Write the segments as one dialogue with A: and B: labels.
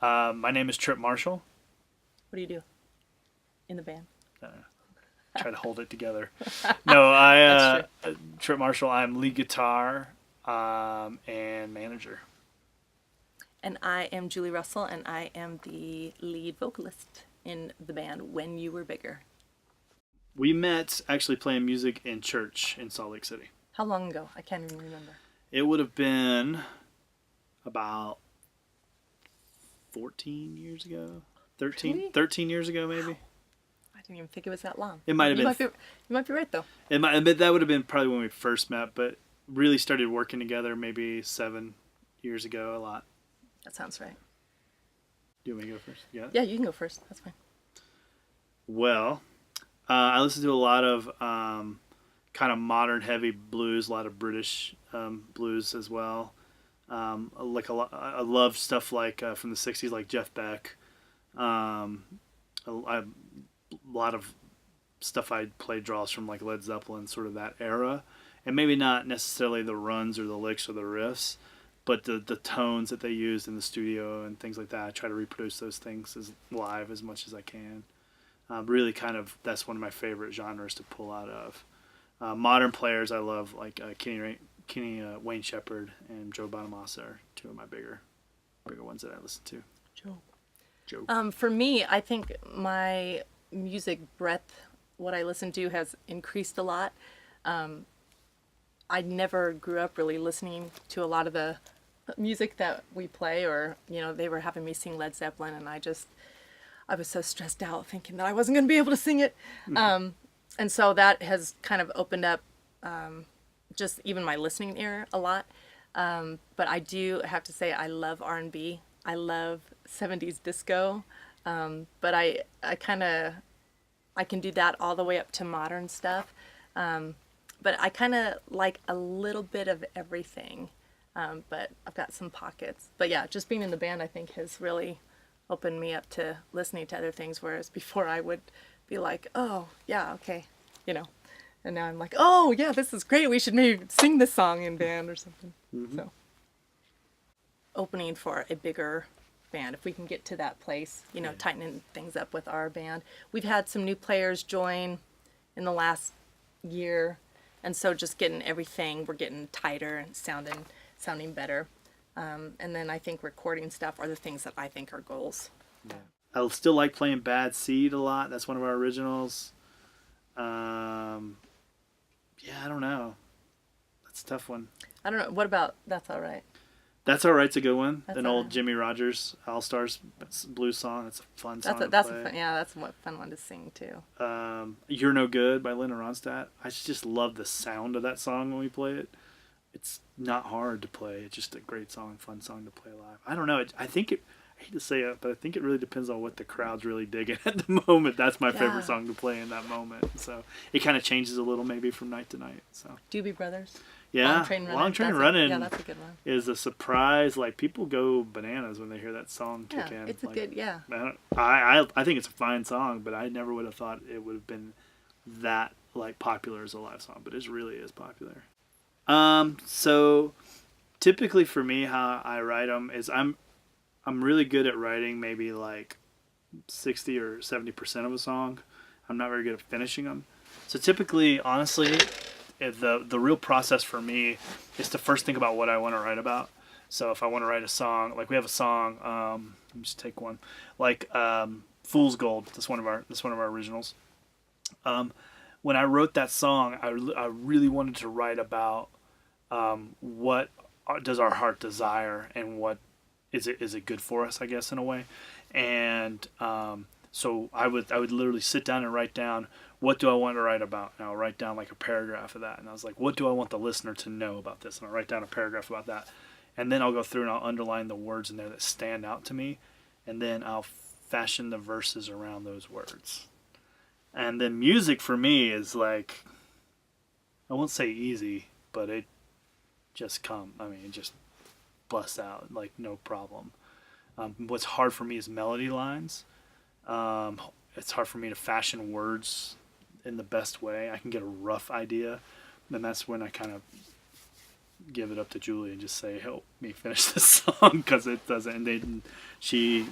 A: My name is Trip Marshall.
B: What do you do in the band?
A: Try to hold it together. No,
B: That's true.
A: Trip Marshall. I'm lead guitar and manager.
B: And I am Julie Russell, and I am the lead vocalist in the band When You Were Bigger.
A: We met actually playing music in church in Salt Lake City.
B: How long ago? I can't even remember.
A: It would have been about 14 years ago. 13,
B: Really?
A: 13 years ago, maybe.
B: I didn't even think it was that long.
A: It might have been.
B: You might be right though.
A: That would have been probably when we first met, but really started working together maybe 7 years ago. A lot.
B: That sounds right.
A: Do you want me to go first? Yeah.
B: Yeah, you can go first. That's fine.
A: Well, I listen to a lot of kind of modern heavy blues, a lot of British blues as well. Like a lot, I love stuff like from the '60s, like Jeff Beck. A lot of stuff I play draws from like Led Zeppelin, sort of that era, and maybe not necessarily the runs or the licks or the riffs, but the tones that they used in the studio and things like that. I try to reproduce those things as live as much as I can. Really, kind of that's one of my favorite genres to pull out of. Modern players I love like Kenny Wayne Shepherd and Joe Bonamassa are two of my bigger ones that I listen to.
B: Joe.
A: Joe.
B: For me, I think my music breadth, what I listen to, has increased a lot. I never grew up really listening to a lot of the music that we play, or they were having me sing Led Zeppelin, and I was so stressed out thinking that I wasn't going to be able to sing it. And so that has kind of opened up just even my listening ear a lot. But I do have to say I love R&B. I love 70s disco. But I can do that all the way up to modern stuff. But I kind of like a little bit of everything. But I've got some pockets. But yeah, just being in the band I think has really opened me up to listening to other things, whereas before I would be like, oh yeah, okay, and now I'm like, oh yeah, this is great, we should maybe sing this song in band or something. So opening for a bigger band, if we can get to that place, tightening things up with our band. We've had some new players join in the last year, and so just getting everything, we're getting tighter and sounding better. And then I think recording stuff are the things that I think are goals.
A: Yeah. I still like playing Bad Seed a lot. That's one of our originals. Yeah, I don't know. That's a tough one.
B: I don't know. What about That's All Right?
A: That's All Right's a good one.
B: That's
A: An
B: all
A: old
B: right.
A: Jimmy Rogers All Stars blues song. It's a fun song to
B: That's a
A: play.
B: fun, yeah, that's a fun one to sing too.
A: You're No Good by Linda Ronstadt. I just love the sound of that song when we play it. It's not hard to play. It's just a great song, fun song to play live. I don't know. I hate to say it, but I think it really depends on what the crowd's really digging at the moment. That's my
B: Yeah.
A: favorite song to play in that moment. So it kind of changes a little maybe from night to night. So
B: Doobie Brothers.
A: yeah,
B: Long Train Running.
A: Long Train
B: That's
A: Running
B: yeah, that's a good one.
A: is a surprise. Like people go bananas when they hear that song kick
B: Yeah,
A: in.
B: it's a
A: Like,
B: good, yeah.
A: I think it's a fine song, but I never would have thought it would have been that like popular as a live song. But it really is popular. So typically for me, how I write them is I'm really good at writing maybe like 60 or 70% of a song. I'm not very good at finishing them. So typically, honestly, the real process for me is to first think about what I want to write about. So if I want to write a song, like we have a song, let me just take one, like "Fool's Gold." That's one of our originals. When I wrote that song, I really wanted to write about what does our heart desire and what is it good for us, I guess, in a way. And so I would literally sit down and write down what do I want to write about, and I'll write down like a paragraph of that, and I was like, what do I want the listener to know about this, and I'll write down a paragraph about that, and then I'll go through and I'll underline the words in there that stand out to me, and then I'll fashion the verses around those words. And then music for me is like, I won't say easy, but it it just busts out like no problem. What's hard for me is melody lines. It's hard for me to fashion words in the best way. I can get a rough idea, and that's when I kind of give it up to Julie and just say, help me finish this song, because it doesn't. And she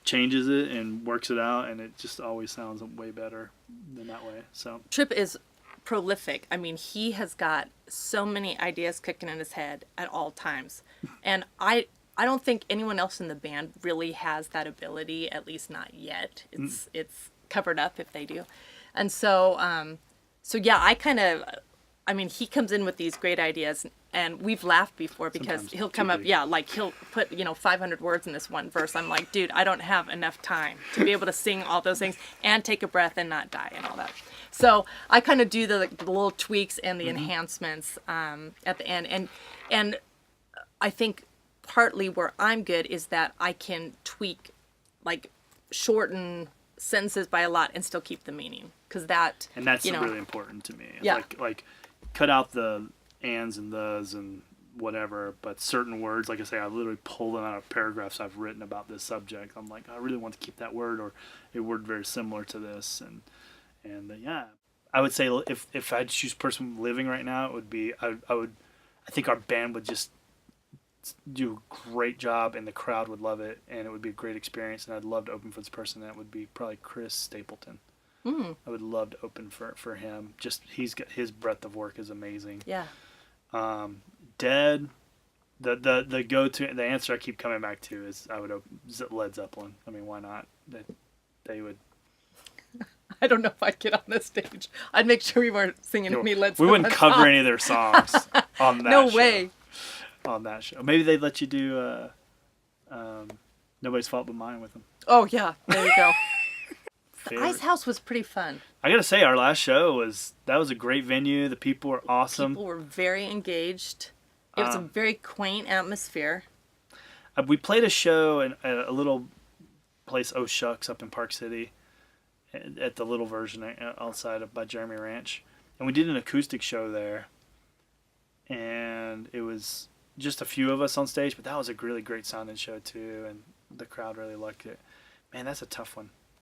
A: changes it and works it out, and it just always sounds way better than that way. So
B: Tripp is prolific. I mean, he has got so many ideas cooking in his head at all times. And I don't think anyone else in the band really has that ability, at least not yet. It's covered up if they do. And so yeah, I mean, he comes in with these great ideas, and we've laughed before because
A: Sometimes
B: he'll come
A: too
B: up,
A: big.
B: yeah, like he'll put, 500 words in this one verse. I'm like, dude, I don't have enough time to be able to sing all those things and take a breath and not die and all that. So I kind of do the little tweaks and the enhancements at the end. And I think partly where I'm good is that I can tweak, like shorten sentences by a lot and still keep the meaning. Because that,
A: and that's really important to me.
B: Yeah.
A: Like cut out the ands and thes and whatever, but certain words, like I say, I literally pull them out of paragraphs I've written about this subject. I'm like, I really want to keep that word, or a word very similar to this, and yeah, I would say if I had to choose a person living right now, it would be I think our band would just do a great job, and the crowd would love it, and it would be a great experience, and I'd love to open for this person. That would be probably Chris Stapleton. I would love to open for him. Just he's got, his breadth of work is amazing.
B: yeah.
A: Dead, the go-to, the answer I keep coming back to is I would open Led Zeppelin. I mean, why not? They would.
B: I don't know if I'd get on this stage. I'd make sure we weren't singing any Led
A: We
B: Zeppelin
A: wouldn't cover
B: songs.
A: any of their songs on that
B: No
A: show.
B: way.
A: On that show. Maybe they'd let you do Nobody's Fault But Mine with them.
B: Oh, yeah. There you go.
A: Favorite.
B: Ice House was pretty fun.
A: I gotta say, our last show was a great venue. The people were awesome.
B: People were very engaged. It was a very quaint atmosphere.
A: We played a show in a little place, Oh Shucks, up in Park City, at the little version outside of by Jeremy Ranch, and we did an acoustic show there. And it was just a few of us on stage, but that was a really great sounding show too, and the crowd really liked it. Man, that's a tough one.